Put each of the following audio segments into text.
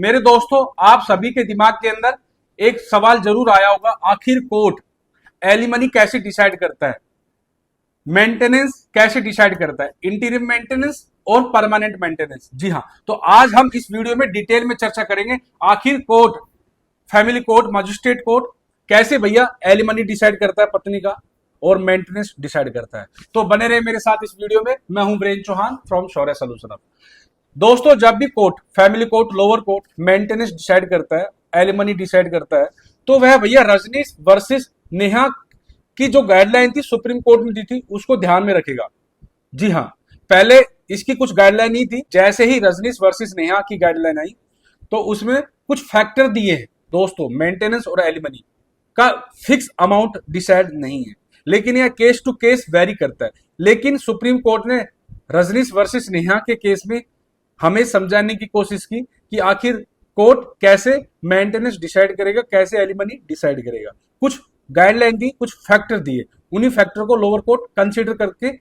मेरे दोस्तों, आप सभी के दिमाग के अंदर एक सवाल जरूर आया होगा, आखिर कोर्ट एलिमनी कैसे डिसाइड करता है, मेंटेनेंस कैसे डिसाइड करता है, इंटीरिम मेंटेनेंस और परमानेंट मेंटेनेंस। जी हाँ, तो आज हम इस वीडियो में डिटेल में चर्चा करेंगे आखिर court, family court, magistrate court कैसे भैया एलिमनी डिसाइड करता है पत्नी का और मेंटेनेंस डिसाइड करता है। तो बने रहे मेरे साथ इस वीडियो में। मैं हूं वीरेंद्र चौहान फ्रॉम शौर्य सॉल्यूशन। दोस्तों, जब भी court, family court, lower court maintenance decide करता है, एलिमनी डिसाइड करता है, तो वह भैया रजनीश वर्सेस नेहा की जो गाइडलाइन थी सुप्रीम कोर्ट ने दी थी उसको ध्यान में रखेगा। जी हाँ, पहले इसकी कुछ गाइडलाइन नहीं थी। जैसे ही रजनीश वर्सेस नेहा की गाइडलाइन आई तो उसमें कुछ फैक्टर दिए हैं दोस्तों। मेंटेनेंस और एलिमनी का फिक्स अमाउंट डिसाइड नहीं है, लेकिन यह केस टू केस वेरी करता है। लेकिन सुप्रीम कोर्ट ने रजनीश वर्सेस नेहा के केस में हमें समझाने की कोशिश की कि आखिर कोर्ट कैसे मेंटेनेंस डिसाइड करेगा, कैसे एलिमनी डिसाइड करेगा। कुछ गाइडलाइन दी, कुछ फैक्टर दिए, उन्हीं फैक्टर को लोअर कोर्ट कंसीडर करके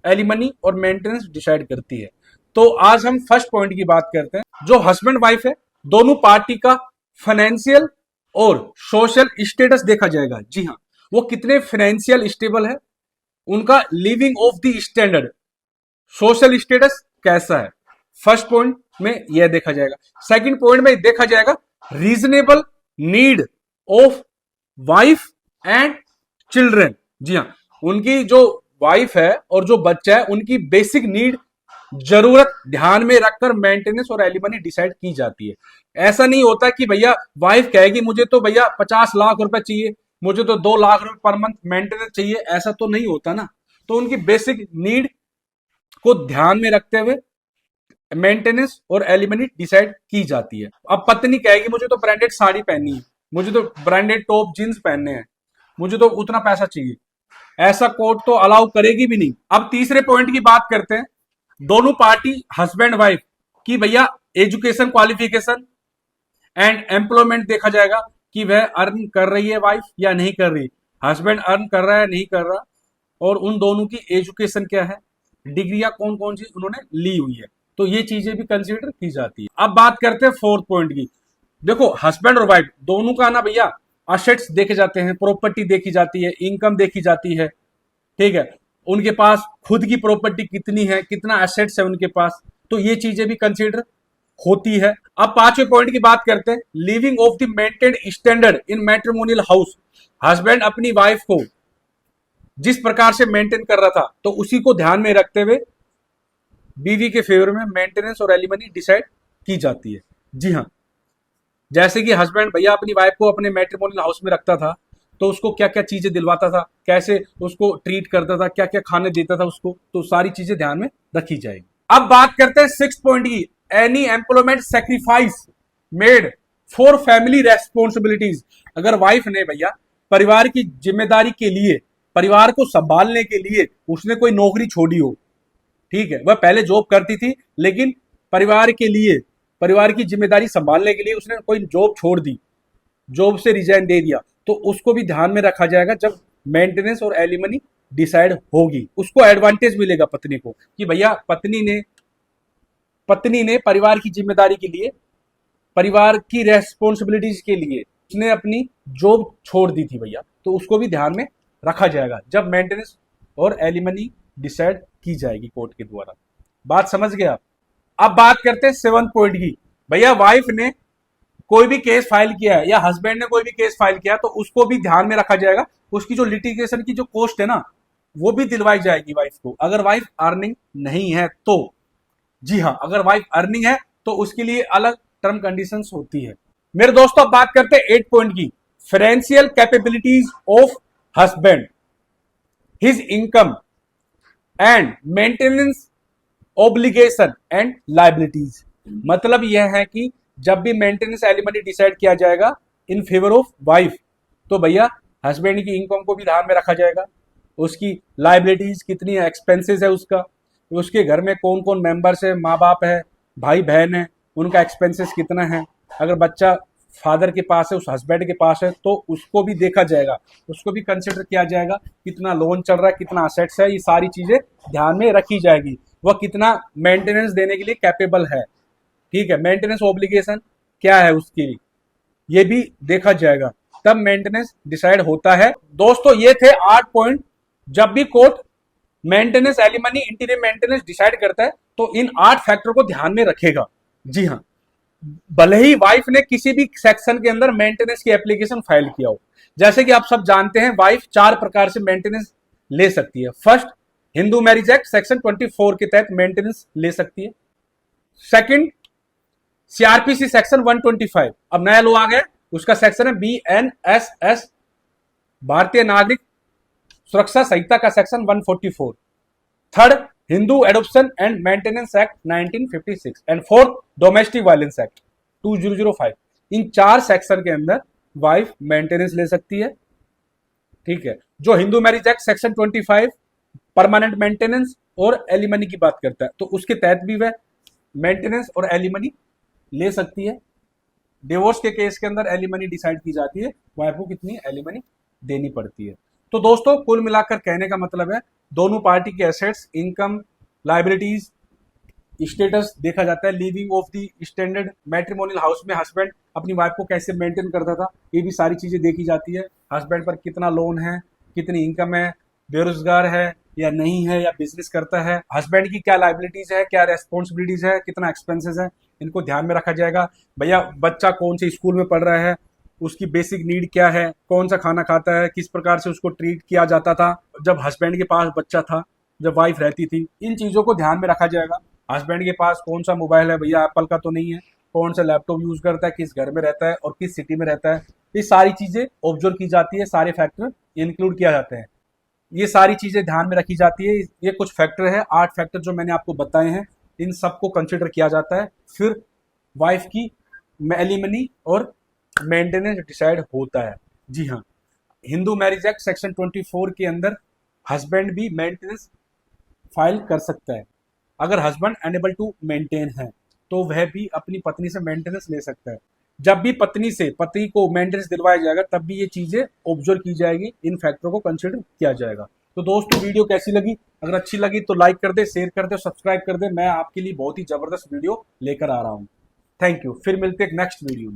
एलिमनी और मेंटेनेंस डिसाइड करती है। तो आज हम फर्स्ट पॉइंट की बात करते हैं। जो हस्बैंड वाइफ है, दोनों पार्टी का फाइनेंशियल और सोशल स्टेटस देखा जाएगा। जी हाँ, वो कितने फाइनेंशियल स्टेबल है, उनका living of the standard, social status कैसा है, फर्स्ट पॉइंट में यह देखा जाएगा। सेकंड पॉइंट में देखा जाएगा reasonable need of wife and children. जी हाँ, उनकी जो वाइफ है और जो बच्चा है उनकी बेसिक नीड, जरूरत ध्यान में रखकर मेंटेनेंस और एलिमनी डिसाइड की जाती है। ऐसा नहीं होता कि भैया वाइफ कहेगी मुझे तो भैया 50 लाख रुपए चाहिए, मुझे तो 2 लाख रुपए पर मंथ मेंटेनेंस चाहिए, ऐसा तो नहीं होता ना। तो उनकी बेसिक नीड को ध्यान में रखते हुए मेंटेनेंस और एलिमनी डिसाइड की जाती है। अब पत्नी कहेगी मुझे तो ब्रांडेड साड़ी पहननी है, मुझे तो ब्रांडेड टॉप जींस पहनने हैं, मुझे तो उतना पैसा चाहिए, ऐसा कोर्ट तो अलाउ करेगी भी नहीं। अब तीसरे पॉइंट की बात करते हैं। दोनों पार्टी हस्बैंड वाइफ की भैया एजुकेशन क्वालिफिकेशन एंड एम्प्लॉयमेंट देखा जाएगा कि वह अर्न कर रही है वाइफ या नहीं कर रही, हस्बैंड अर्न कर रहा है नहीं कर रहा, और उन दोनों की एजुकेशन क्या है, डिग्रियां कौन कौन सी उन्होंने ली हुई है। तो ये चीजें भी कंसीडर की जाती है। अब बात करते हैं फोर्थ पॉइंट की। देखो, हस्बैंड और वाइफ दोनों का ना भैया असेट्स देखे जाते हैं, प्रॉपर्टी देखी जाती है, इनकम देखी जाती है। ठीक है, उनके पास खुद की प्रॉपर्टी कितनी है, कितना एसेट्स है उनके पास, तो ये चीजें भी कंसीडर होती है। अब पांचवें पॉइंट की बात करते हैं, living of the maintained standard in matrimonial house. Husband अपनी वाइफ को जिस प्रकार से मेंटेन कर रहा था तो उसी को ध्यान में रखते हुए बीवी के फेवर में मेंटेनेंस और एलिमनी डिसाइड की जाती है। जी हाँ, जैसे कि हस्बैंड भैया अपनी वाइफ को अपने मैट्रिमोनियल हाउस में रखता था तो उसको क्या क्या चीजें दिलवाता था, कैसे उसको ट्रीट करता था, क्या क्या खाने देता था उसको, तो सारी चीजें ध्यान में रखी जाएगी। अब बात करते हैं सिक्स पॉइंट की, any employment sacrifice made for family responsibilities. अगर वाइफ ने भैया परिवार की जिम्मेदारी के लिए, परिवार को संभालने के लिए उसने कोई नौकरी छोड़ी हो, ठीक है, वह पहले जॉब करती थी लेकिन परिवार के लिए, परिवार की जिम्मेदारी संभालने के लिए उसने कोई जॉब छोड़ दी, जॉब से रिजाइन दे दिया, तो उसको भी ध्यान में रखा जाएगा जब मेंटेनेंस और एलिमनी डिसाइड होगी। उसको एडवांटेज मिलेगा पत्नी को कि भैया पत्नी ने परिवार की जिम्मेदारी के लिए, परिवार की रेस्पॉन्सिबिलिटीज के लिए उसने अपनी जॉब छोड़ दी थी भैया, तो उसको भी ध्यान में रखा जाएगा जब मेंटेनेंस और एलिमनी डिसाइड की जाएगी कोर्ट के द्वारा। बात समझ गए आप? अब बात करते हैं सेवंथ पॉइंट की। भैया वाइफ ने कोई भी केस फाइल किया है या हस्बैंड ने कोई भी केस फाइल किया तो उसको भी ध्यान में रखा जाएगा। उसकी जो लिटिगेशन की जो कॉस्ट है ना, वो भी दिलवाई जाएगी वाइफ को, अगर वाइफ अर्निंग नहीं है तो। जी हाँ, अगर वाइफ अर्निंग है तो उसके लिए अलग टर्म कंडीशंस होती है। मेरे दोस्तों, अब बात करते हैं 8 पॉइंट की, financial capabilities of husband, his income and maintenance obligation and liabilities. मतलब यह है कि जब भी मेंटेनेंस एलिमनी डिसाइड किया जाएगा इन फेवर ऑफ वाइफ, तो भैया हस्बैंड की इनकम को भी ध्यान में रखा जाएगा, उसकी लाइबिलिटीज कितनी है, एक्सपेंसेस है उसका, उसके घर में कौन कौन मेंबर्स है, माँ बाप है, भाई बहन है, उनका एक्सपेंसेस कितना है, अगर बच्चा फादर के पास है, उस हस्बैंड के पास है, तो उसको भी देखा जाएगा, उसको भी कंसिडर किया जाएगा, कितना लोन चल रहा है, कितना असेट्स है, ये सारी चीजें ध्यान में रखी जाएगी, वह कितना मेंटेनेंस देने के लिए कैपेबल है। ठीक है, मेंटेनेंस ऑब्लिगेशन क्या है उसकी, ये भी देखा जाएगा, तब मेंटेनेंस डिसाइड होता है। दोस्तों ये थे 8 पॉइंट। जब भी court maintenance, alimony, interior maintenance decide करता है तो इन 8 फैक्टर को ध्यान में रखेगा। जी हाँ, भले ही वाइफ ने किसी भी सेक्शन के अंदर मेंटेनेंस की एप्लीकेशन फाइल किया हो। जैसे कि आप सब जानते हैं वाइफ 4 प्रकार से मेंटेनेंस ले सकती है। First, Hindu marriage act section 24 के तहत मेंटेनेंस ले सकती है। सेकंड, सीआरपीसी सेक्शन 125, अब नया लॉ आ गया, उसका सेक्शन है BNSS, भारतीय नागरिक सुरक्षा संहिता का section 144। Third, Hindu adoption and maintenance act 1956 and fourth, domestic violence act 2005। In 4 section के अंदर वाइफ मेंटेनेंस ले सकती है। ठीक है, जो Hindu marriage act section 25 permanent maintenance और एलिमनी की बात करता है, तो उसके तहत भी वह मेंटेनेंस और एलिमनी ले सकती है। डिवोर्स के केस के अंदर एलिमनी डिसाइड की जाती है, वाइफ को कितनी एलिमनी देनी पड़ती है। तो दोस्तों कुल मिलाकर कहने का मतलब है, दोनों पार्टी के एसेट्स, इनकम, लायबिलिटीज, स्टेटस देखा जाता है। Living of the standard matrimonial house में हस्बैंड अपनी वाइफ को कैसे मेंटेन करता था, ये भी सारी चीजें देखी जाती है। हस्बैंड पर कितना लोन है, कितनी इनकम है, बेरोजगार है या नहीं है, या बिजनेस करता है, हस्बैंड की क्या लायबिलिटीज है, क्या रेस्पॉन्सिबिलिटीज है, कितना एक्सपेंसेस है, इनको ध्यान में रखा जाएगा। भैया बच्चा कौन से स्कूल में पढ़ रहा है, उसकी बेसिक नीड क्या है, कौन सा खाना खाता है, किस प्रकार से उसको ट्रीट किया जाता था जब हस्बैंड के पास बच्चा था, जब वाइफ रहती थी, इन चीजों को ध्यान में रखा जाएगा। हस्बैंड के पास कौन सा मोबाइल है, भैया एप्पल का तो नहीं है, कौन सा लैपटॉप यूज करता है, किस घर में रहता है और किस सिटी में रहता है, ये सारी चीजें ऑब्जर्व की जाती है, सारे फैक्टर इंक्लूड किया जाते हैं, ये सारी चीजें ध्यान में रखी जाती है। ये कुछ फैक्टर है, 8 फैक्टर जो मैंने आपको बताए हैं, इन सबको कंसिडर किया जाता है, फिर वाइफ की एलिमनी और मेंटेनेंस डिसाइड होता है। जी हाँ, हिंदू मैरिज एक्ट सेक्शन 24 के अंदर हस्बैंड भी मेंटेनेंस फाइल कर सकता है। अगर हस्बैंड अनेबल टू मेंटेन है तो वह भी अपनी पत्नी से मेंटेनेंस ले सकता है। जब भी पति को मेंटेनेंस दिलवाया जाएगा तब भी ये चीजें ऑब्जर्व की जाएगी, इन फैक्टरों को कंसिडर किया जाएगा। तो दोस्तों वीडियो कैसी लगी, अगर अच्छी लगी तो लाइक कर दे, शेयर कर दे, सब्सक्राइब कर दे। मैं आपके लिए बहुत ही जबरदस्त वीडियो लेकर आ रहा हूँ। थैंक यू, फिर मिलते हैं नेक्स्ट वीडियो में।